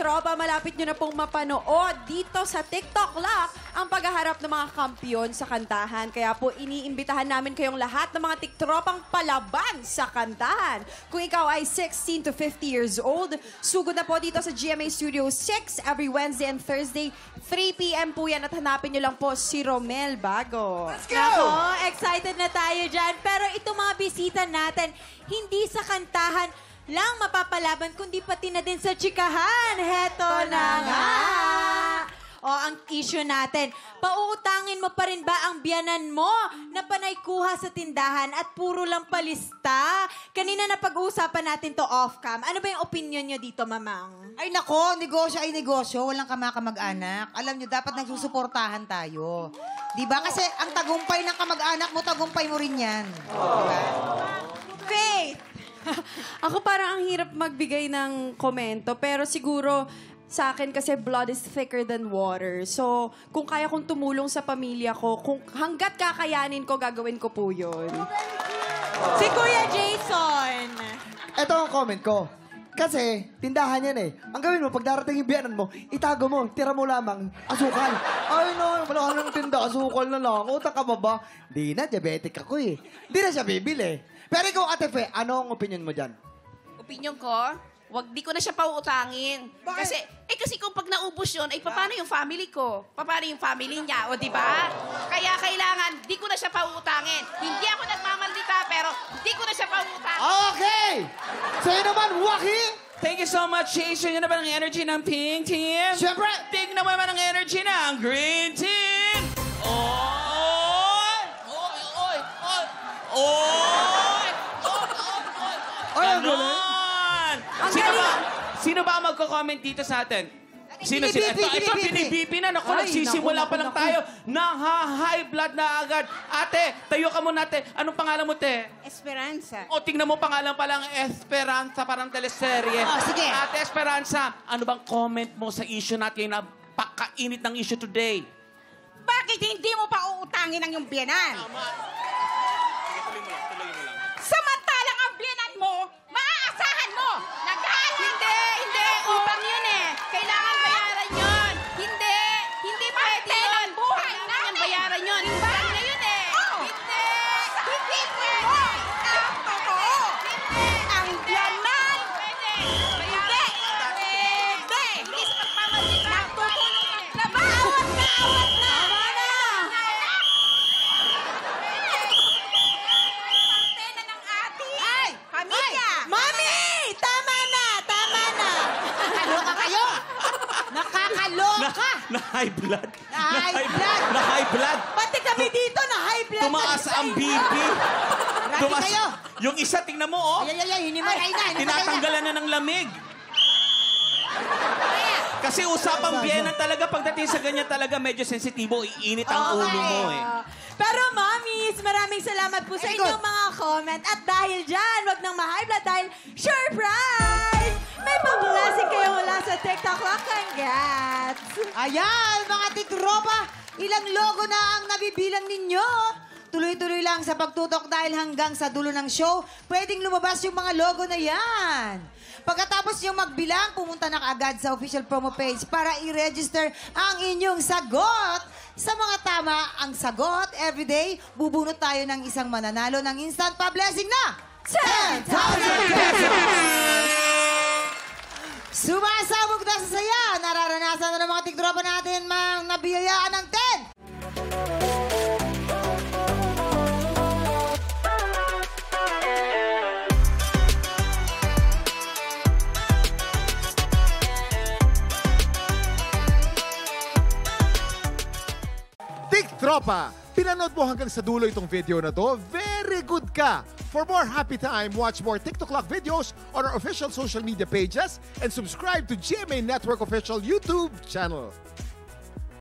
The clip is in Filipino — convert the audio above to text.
Tropa, malapit nyo na pong mapanood dito sa TikTok Lock ang paghaharap ng mga kampiyon sa kantahan. Kaya po iniimbitahan namin kayong lahat ng mga tiktropang palaban sa kantahan. Kung ikaw ay 16 to 50 years old, sugod na po dito sa GMA Studio 6 every Wednesday and Thursday, 3 p.m. po yan at hanapin nyo lang po si Romel Bago. Let's go! Nako, excited na tayo dyan. Pero itong mga bisita natin, hindi sa kantahan lang mapapalaban, kundi pati na din sa chikahan. Heto na nga. O, ang issue natin, pauutangin mo pa rin ba ang biyanan mo na panay kuha sa tindahan at puro lang palista? Kanina na pag-uusapan natin to off-cam. Ano ba yung opinion nyo dito, Mamang? Ay nako, negosyo ay negosyo. Walang kamag-anak. Alam nyo, dapat nagsusuportahan tayo. Diba? Kasi ang tagumpay ng kamag-anak mo, tagumpay mo rin yan. Diba? Faith! Ako parang ang hirap magbigay ng komento, pero siguro sa akin kasi blood is thicker than water. So, kung kaya kong tumulong sa pamilya ko, kung hanggat kakayanin ko, gagawin ko po yun. Si Kuya Jason! Ito ang comment ko. Kasi, tindahan yan eh. Ang gawin mo, pag darating yung biyanan mo, itago mo, tira mo lamang, asukal. Ay no, wala ka ng tinda, asukal na lang. Utang ka ba ba? Di na, diabetic ako eh. Di na siya bibili. Pero ikaw, Ate Fe, ano ang opinion mo dyan? Opinion ko, di ko na siya pauutangin. Bakit? Kasi kung pag naubos yun, ay paano yung family ko? Paano yung family niya? O, di ba? Kaya kailangan, di ko na siya pauutangin. Hindi ako nagmamaldita, pero di ko na siya pauutangin. Okay! Sa'yo naman, Waki! Thank you so much, Jason. Yan na ba ang energy ng Pink Team? Siyempre! Tingnan mo naman ang energy ng Green Team! Oy! Oy! Oy! Oy! Oy! Ay, ang galing! Ganon! Sino ba ang magko-comment dito sa atin? Sino? Ito, binibipi na. Naku, nagsisimula pa lang tayo. High blood na agad. Ate, tayo ka muna, ate. Anong pangalan mo, te? Esperanza. O, tingnan mo pangalan pa lang, Esperanza, parang teleserye. Oh, sige. Ate Esperanza, ano bang comment mo sa issue natin na pakainit ng issue today? Bakit hindi mo pa uutangin ang iyong biyanan? Samantalang ang biyanan mo, maaasahan mo! Hindi! Utang yun eh! Kailangan bayaran yun! Hindi pwede yun! Buhay natin! Bayaran yun! Utang na yun eh! Hindi pwede! Ang totoo! Ang biyanan! Hindi! Hindi sa pagmamaldita! Nagtutulong yun eh! Awat na! Partena ng ating pamilya! Mami! Tama na! Nakakaloka kayo! Nakakaloka! Na-high blood. Na-high blood. Na-high blood. Pati kami dito na high blood. Tumaas ang BP. Rati kayo! Yung isa, tingnan mo, oh. Ay, hinimatay na. Tinatanggalan na ng lamig. Kasi usapang biyenan talaga, pagdating sa ganyan talaga, medyo sensitibo, iinit ang ulo mo eh. Pero, mommies, maraming salamat po sa Very inyong good. mga comment. At dahil dyan, wag nang ma-high blood dahil surprise! May pang-blessing kayo mula sa TikTok Lock. Congrats! Ayan, mga tiktropa, ilang logo na ang nabibilang ninyo. Tuloy-tuloy lang sa pagtutok dahil hanggang sa dulo ng show, pwedeng lumabas yung mga logo na yan. Pagkatapos nyo magbilang, pumunta na kaagad sa official promo page para i-register ang inyong sagot. Sa mga tama ang sagot, everyday, bubunot tayo ng isang mananalo ng instant pa-blessing na 10,000 pesos! Sumasabog na sa saya. Nararanasan na ng mga tiktropa natin mang nabiyayaan ng 10. Tropa, pinanood mo hanggang sa dulo itong video na to? Very good ka! For more happy time, watch more TikTok Lock videos on our official social media pages and subscribe to GMA Network official YouTube channel.